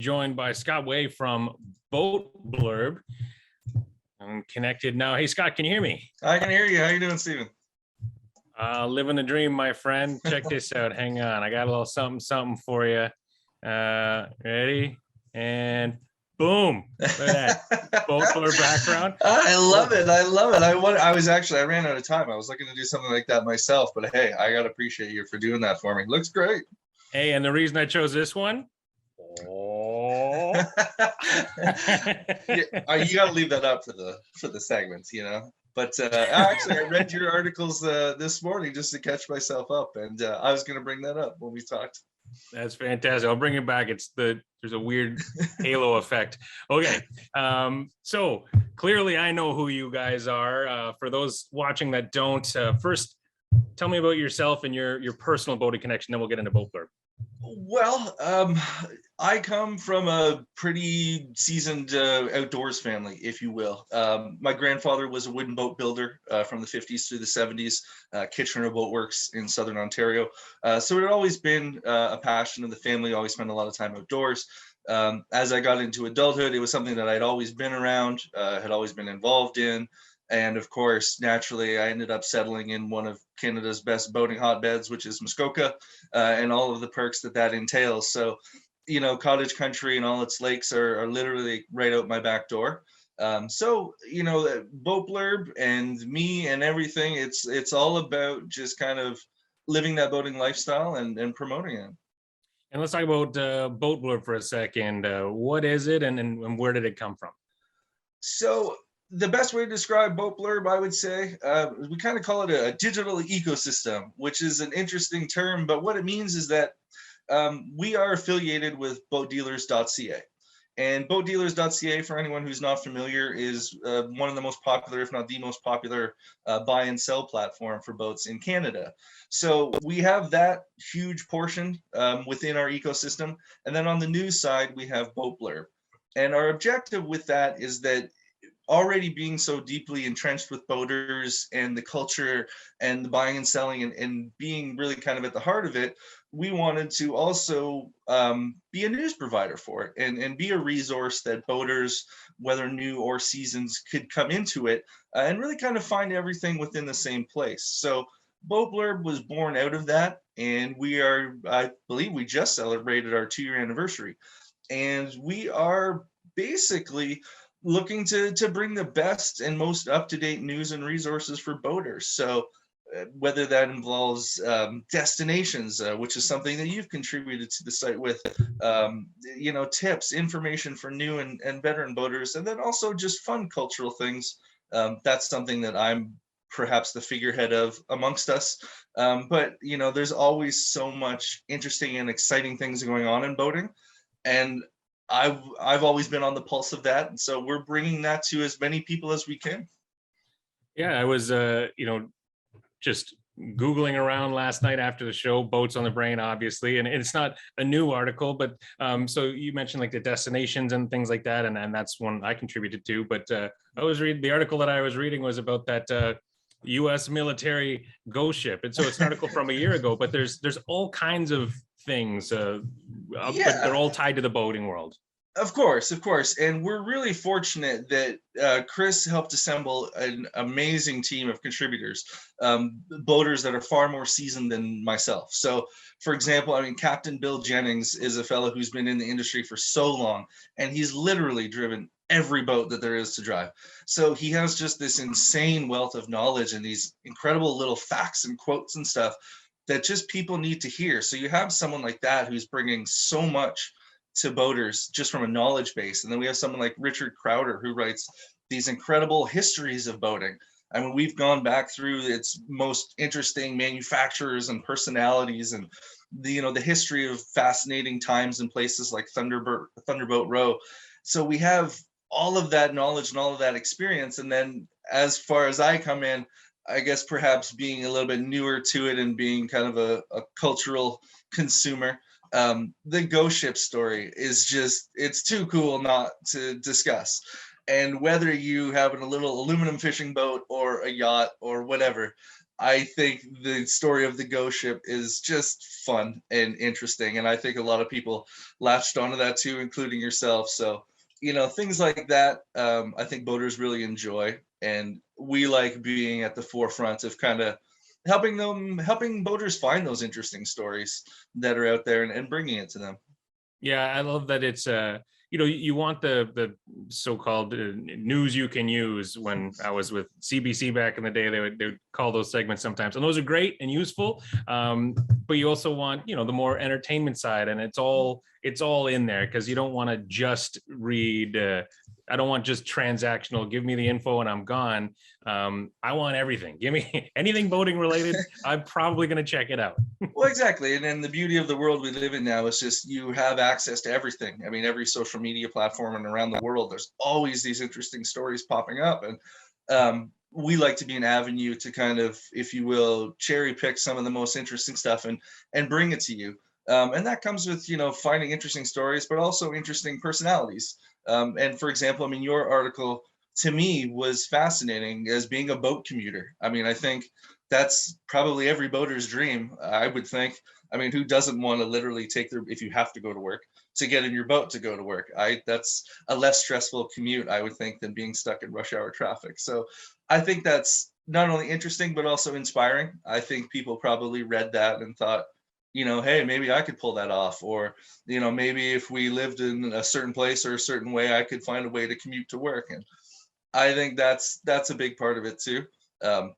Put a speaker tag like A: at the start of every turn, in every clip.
A: joined by Scott Way from Boat Blurb. I'm connected now. Hey, Scott, can you hear me?
B: I can hear you. How you doing, Steven?
A: Living the dream, my friend. Check this out. Hang on. I got a little something for you. Ready? And boom. Look at that. Boat Blurb background.
B: I love it. I love it. I ran out of time. I was looking to do something like that myself, but hey, I got to appreciate you for doing that for me. Looks great.
A: Hey, and the reason I chose this one. Oh.
B: You got to leave that up for the segments, you know. But actually, I read your articles this morning just to catch myself up, and I was going to bring that up when we talked.
A: That's fantastic. I'll bring it back. There's a weird halo effect. Okay. So clearly I know who you guys are. For those watching that don't, first tell me about yourself and your personal boating connection, then we'll get into Boat Blurb.
B: Well, I come from a pretty seasoned outdoors family, if you will. My grandfather was a wooden boat builder from the 50s through the 70s, Kitchener Boat Works in Southern Ontario. So it had always been a passion of the family, always spent a lot of time outdoors. As I got into adulthood, it was something that I'd always been around, had always been involved in. And of course, naturally, I ended up settling in one of Canada's best boating hotbeds, which is Muskoka, and all of the perks that entails. So, you know, cottage country and all its lakes are literally right out my back door. So, you know, Boat Blurb and me and everything, it's all about just kind of living that boating lifestyle and promoting it.
A: And let's talk about Boat Blurb for a second. What is it and where did it come from?
B: So the best way to describe Boat Blurb, I would say, we kind of call it a digital ecosystem, which is an interesting term. But what it means is that we are affiliated with Mydealers.ca. And Mydealers.ca, for anyone who's not familiar, is one of the most popular, if not the most popular, buy and sell platform for boats in Canada. So we have that huge portion within our ecosystem. And then on the news side, we have Boat Blurb. And our objective with that is that already being so deeply entrenched with boaters and the culture and the buying and selling and being really kind of at the heart of it, we wanted to also be a news provider for it and be a resource that boaters, whether new or seasons, could come into it and really kind of find everything within the same place. So Boat Blurb was born out of that, and I believe we just celebrated our 2-year anniversary. And we are basically looking to bring the best and most up-to-date news and resources for boaters. So whether that involves destinations, which is something that you've contributed to the site with, you know, tips, information for new and veteran boaters, and then also just fun cultural things. That's something that I'm perhaps the figurehead of amongst us. But, you know, there's always so much interesting and exciting things going on in boating. And I've always been on the pulse of that, and so we're bringing that to as many people as we can.
A: Yeah, I was, you know, just Googling around last night after the show, Boats on the Brain, obviously, and it's not a new article, but so you mentioned like the destinations and things like that, and that's one I contributed to. But I was reading the article that I was reading was about that U.S. military ghost ship, and so it's an article from a year ago. But there's all kinds of things, but they're all tied to the boating world.
B: Of course. And we're really fortunate that Chris helped assemble an amazing team of contributors, boaters that are far more seasoned than myself. So, for example, I mean, Captain Bill Jennings is a fellow who's been in the industry for so long, and he's literally driven every boat that there is to drive. So he has just this insane wealth of knowledge and these incredible little facts and quotes and stuff that just people need to hear. So you have someone like that who's bringing so much to boaters just from a knowledge base. And then we have someone like Richard Crowder who writes these incredible histories of boating. I mean, we've gone back through its most interesting manufacturers and personalities and the history of fascinating times and places like Thunderboat Row. So we have all of that knowledge and all of that experience. And then as far as I come in, I guess perhaps being a little bit newer to it and being kind of a cultural consumer, the ghost ship story is just, it's too cool not to discuss. And whether you have a little aluminum fishing boat or a yacht or whatever, I think the story of the ghost ship is just fun and interesting, and I think a lot of people latched onto that too, including yourself. So, things like that, I think boaters really enjoy, and we like being at the forefront of kind of helping boaters find those interesting stories that are out there and bringing it to them.
A: Yeah, I love that it's you want the so-called news you can use. When I was with CBC back in the day, they would call those segments sometimes, and those are great and useful. But you also want the more entertainment side, and it's all in there, because you don't want to just read. I don't want just transactional. Give me the info and I'm gone. I want everything. Give me anything boating related. I'm probably going to check it out.
B: Well, exactly. And then the beauty of the world we live in now is just you have access to everything. I mean, every social media platform and around the world, there's always these interesting stories popping up. And we like to be an avenue to kind of, if you will, cherry pick some of the most interesting stuff and bring it to you. And that comes with, finding interesting stories, but also interesting personalities. And for example, I mean, your article to me was fascinating as being a boat commuter. I mean, I think that's probably every boater's dream, I would think. I mean, who doesn't want to literally take their, if you have to go to work, to get in your boat to go to work? That's a less stressful commute, I would think, than being stuck in rush hour traffic. So I think that's not only interesting, but also inspiring. I think people probably read that and thought, hey, maybe I could pull that off. Or, maybe if we lived in a certain place or a certain way, I could find a way to commute to work. And I think that's a big part of it too. Um,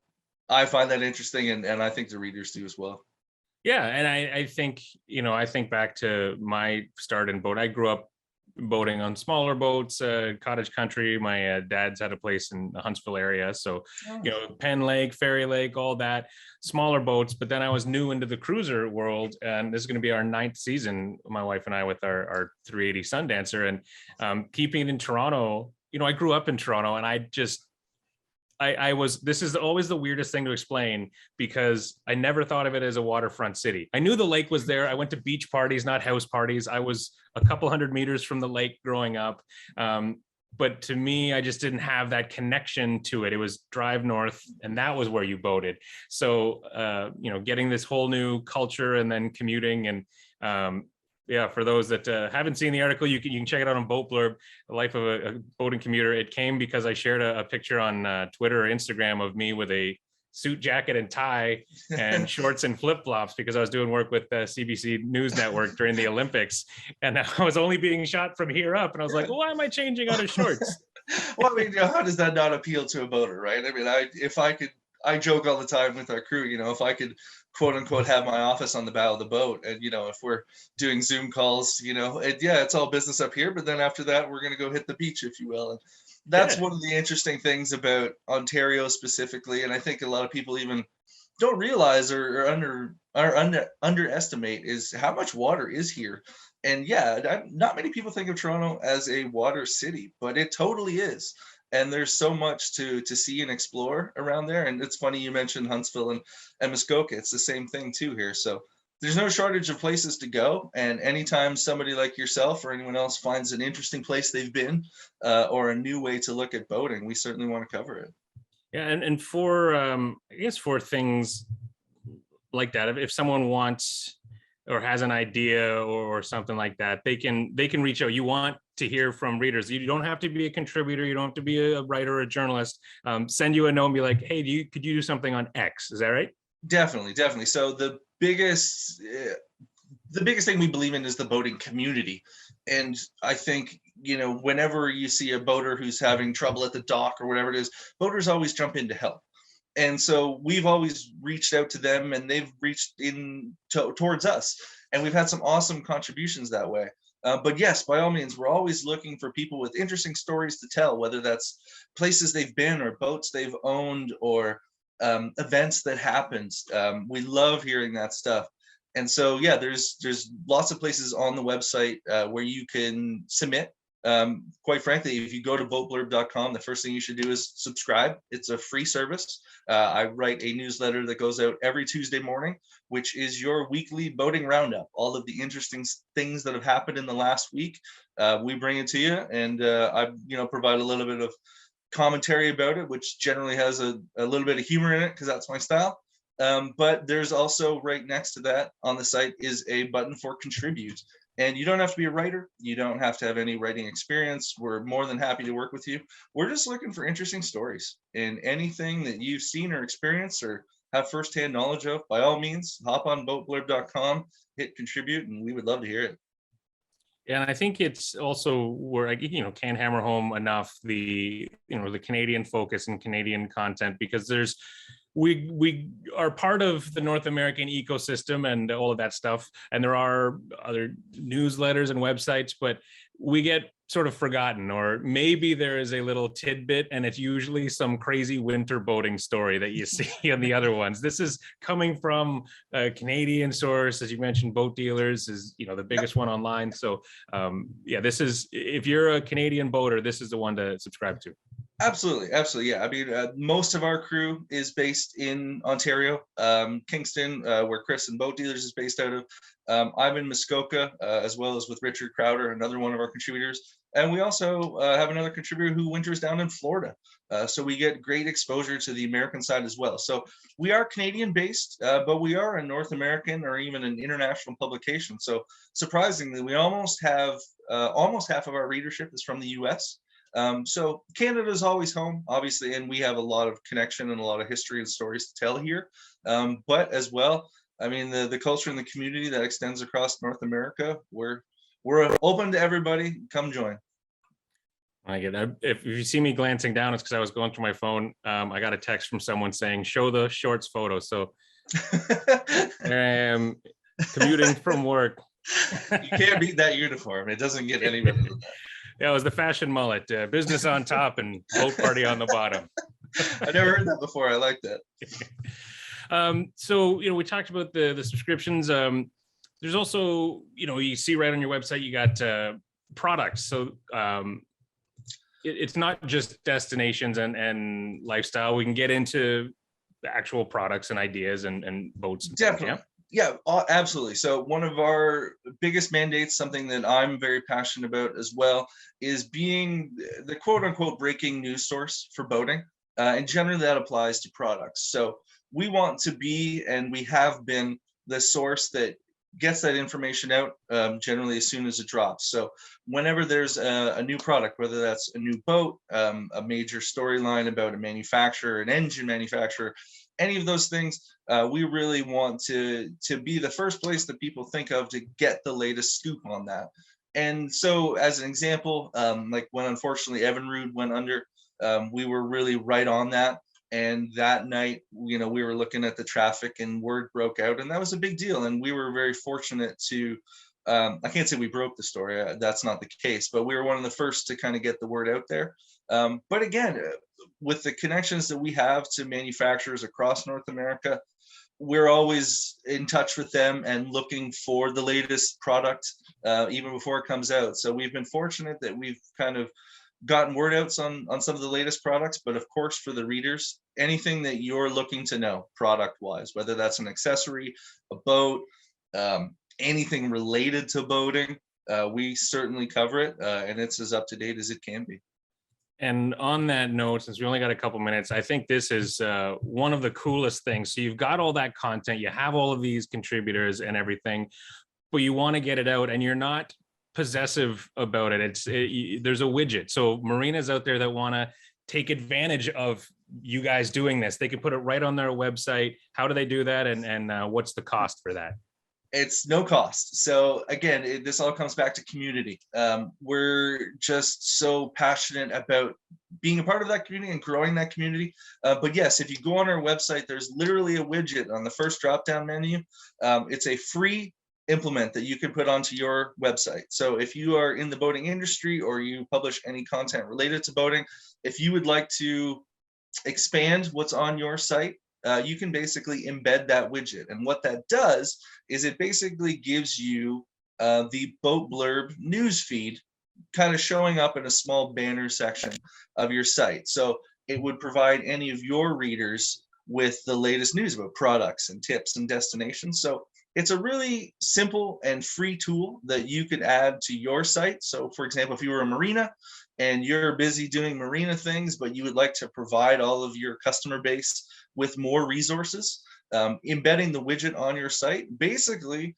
B: I find that interesting, and I think the readers do as well.
A: Yeah, and I think I think back to my start in boat. I grew up boating on smaller boats, cottage country. My dad's had a place in the Huntsville area, so
B: Oh,
A: Penn Lake, Ferry Lake, all that, smaller boats. But then I was new into the cruiser world, and this is going to be our ninth season, my wife and I, with our 380 Sundancer, and keeping it in Toronto. I grew up in Toronto, and I was, this is always the weirdest thing to explain, because I never thought of it as a waterfront city. I knew the lake was there. I went to beach parties, not house parties. I was a couple hundred meters from the lake growing up. But to me, I just didn't have that connection to it. It was drive north, and that was where you boated. So, getting this whole new culture and then commuting, and yeah, for those that haven't seen the article, you can check it out on Boat Blurb, The Life of a Boating Commuter. It came because I shared a picture on Twitter or Instagram of me with a suit jacket and tie and shorts and flip-flops, because I was doing work with CBC News Network during the Olympics, and I was only being shot from here up, and I was like, well, why am I changing out of shorts?
B: well, I mean, how does that not appeal to a boater, right? I mean, if I could, I joke all the time with our crew, if I could quote unquote have my office on the bow of the boat, and if we're doing Zoom calls, yeah, it's all business up here, but then after that, we're gonna go hit the beach, if you will. And that's
A: Yeah.
B: one of the interesting things about Ontario specifically, and I think a lot of people even don't realize or underestimate is how much water is here. And yeah, not many people think of Toronto as a water city, but it totally is. And there's so much to see and explore around there. And it's funny you mentioned Huntsville and Muskoka. It's the same thing too here. So there's no shortage of places to go. And anytime somebody like yourself or anyone else finds an interesting place they've been, or a new way to look at boating, we certainly want to cover it.
A: Yeah, and for I guess for things like that, if someone wants or has an idea or something like that, they can reach out. You want to hear from readers. You don't have to be a contributor. You don't have to be a writer or a journalist. Send you a note and be like, hey, could you do something on X? Is that right?
B: Definitely, definitely. So the biggest thing we believe in is the boating community. And I think, whenever you see a boater who's having trouble at the dock or whatever it is, boaters always jump in to help. And so we've always reached out to them, and they've reached towards us. And we've had some awesome contributions that way. But yes, by all means, we're always looking for people with interesting stories to tell, whether that's places they've been or boats they've owned or events that happened. We love hearing that stuff. And so, yeah, there's lots of places on the website where you can submit. Quite frankly, if you go to boatblurb.com, the first thing you should do is subscribe. It's a free service. I write a newsletter that goes out every Tuesday morning, which is your weekly boating roundup. All of the interesting things that have happened in the last week, we bring it to you, and I, provide a little bit of commentary about it, which generally has a little bit of humor in it because that's my style. But there's also right next to that on the site is a button for contribute. And you don't have to be a writer. You don't have to have any writing experience. We're more than happy to work with you. We're just looking for interesting stories, and anything that you've seen or experienced or have firsthand knowledge of, by all means, hop on boatblurb.com, hit contribute, and we would love to hear it.
A: Yeah, and I think it's also where I, can't hammer home enough the Canadian focus and Canadian content, because we are part of the North American ecosystem and all of that stuff. And there are other newsletters and websites, but we get sort of forgotten, or maybe there is a little tidbit and it's usually some crazy winter boating story that you see on the other ones. This is coming from a Canadian source, as you mentioned. Boat Dealers is the biggest one online. So this is, if you're a Canadian boater, this is the one to subscribe to.
B: Absolutely. Yeah. I mean, most of our crew is based in Ontario, Kingston, where Chris and Boat Dealers is based out of. I'm in Muskoka, as well as with Richard Crowder, another one of our contributors. And we also have another contributor who winters down in Florida. So we get great exposure to the American side as well. So we are Canadian based, but we are a North American or even an international publication. So surprisingly, we almost half of our readership is from the US. So Canada is always home, obviously, and we have a lot of connection and a lot of history and stories to tell here. But as well, I mean, the culture and the community that extends across North America, we're open to everybody. Come join.
A: I get that. If you see me glancing down, it's because I was going through my phone. I got a text from someone saying, "Show the shorts photo." So there I am, commuting from work.
B: You can't beat that uniform. It doesn't get any better than that.
A: Yeah, it was the fashion mullet, business on top and boat party on the bottom.
B: I never heard that before. I like
A: that. So, we talked about the subscriptions. There's also, you see right on your website, you got products. So it's not just destinations and lifestyle. We can get into the actual products and ideas and boats.
B: Definitely. Yeah, absolutely. So one of our biggest mandates, something that I'm very passionate about as well, is being the quote unquote breaking news source for boating. And generally that applies to products. So we want to be, and we have been, the source that gets that information out generally as soon as it drops. So whenever there's a new product, whether that's a new boat, a major storyline about a manufacturer, an engine manufacturer, any of those things, we really want to be the first place that people think of to get the latest scoop on that. And so as an example, like when unfortunately Evinrude went under, we were really right on that. And that night, we were looking at the traffic and word broke out, and that was a big deal. And we were very fortunate to, I can't say we broke the story, that's not the case, but we were one of the first to kind of get the word out there. But again, with the connections that we have to manufacturers across North America, we're always in touch with them and looking for the latest product, even before it comes out. So we've been fortunate that we've kind of gotten word outs on some of the latest products. But of course, for the readers, anything that you're looking to know product wise, whether that's an accessory, a boat, anything related to boating, we certainly cover it, and it's as up to date as it can be.
A: And on that note, since we only got a couple minutes, I think this is one of the coolest things. So you've got all that content, you have all of these contributors and everything, but you want to get it out and you're not possessive about it. There's a widget. So marinas out there that want to take advantage of you guys doing this, they can put it right on their website. How do they do that? And what's the cost for that?
B: It's no cost. So again, this all comes back to community. We're just so passionate about being a part of that community and growing that community. But yes, if you go on our website, there's literally a widget on the first drop-down menu. It's a free implement that you can put onto your website. So if you are in the boating industry or you publish any content related to boating, if you would like to expand what's on your site, you can basically embed that widget. And what that does is it basically gives you the Boat Blurb news feed kind of showing up in a small banner section of your site. So it would provide any of your readers with the latest news about products and tips and destinations. So it's a really simple and free tool that you could add to your site. So for example, if you were a marina and you're busy doing marina things, but you would like to provide all of your customer base with more resources, embedding the widget on your site basically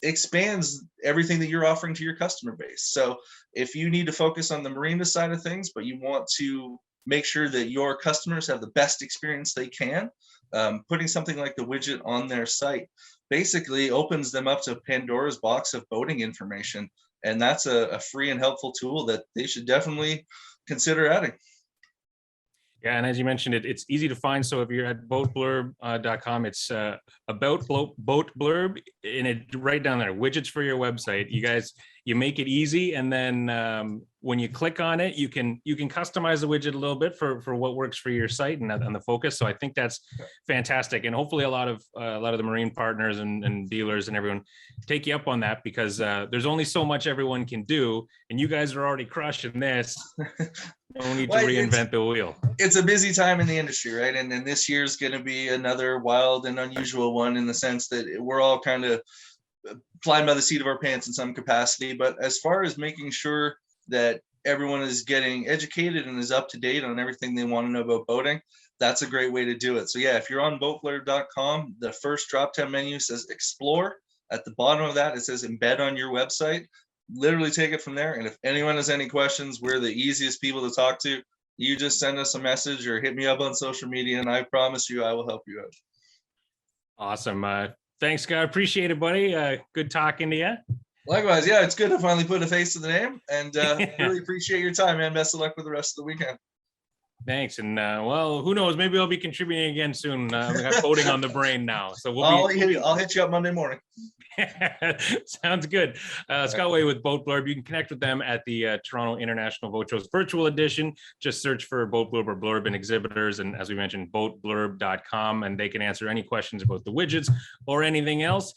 B: expands everything that you're offering to your customer base. So if you need to focus on the marina side of things, but you want to make sure that your customers have the best experience they can, putting something like the widget on their site basically opens them up to Pandora's box of boating information. And that's a free and helpful tool that they should definitely consider adding.
A: Yeah, and as you mentioned, it's easy to find. So if you're at boatblurb.com, it's about boat blurb, and it right down there, widgets for your website. You guys, you make it easy, and then when you click on it, you can customize the widget a little bit for what works for your site and the focus. So I think that's fantastic, and hopefully a lot of the marine partners and dealers and everyone take you up on that, because there's only so much everyone can do, and you guys are already crushing this. No need to reinvent the wheel.
B: It's a busy time in the industry, right? And this year's going to be another wild and unusual one, in the sense that we're all kind of flying by the seat of our pants in some capacity. But as far as making sure that everyone is getting educated and is up to date on everything they want to know about boating, that's a great way to do it. So yeah, if you're on boatblurb.com, the first drop-down menu says Explore. At the bottom of that, it says Embed on your website. Literally take it from there. And if anyone has any questions, we're the easiest people to talk to. You just send us a message or hit me up on social media, and I promise you I will help you out.
A: Awesome. Thanks, Scott. Appreciate it, buddy. Good talking to you.
B: Likewise. Yeah, it's good to finally put a face to the name, and really appreciate your time, man. Best of luck with the rest of the weekend.
A: Thanks. And well, who knows? Maybe I'll be contributing again soon. We got boating on the brain now. So
B: I'll hit you up Monday morning.
A: Sounds good. Scott Way with Boat Blurb. You can connect with them at the Toronto International Boat Show's virtual edition. Just search for Boat Blurb or Blurb and exhibitors. And as we mentioned, boatblurb.com, and they can answer any questions about the widgets or anything else.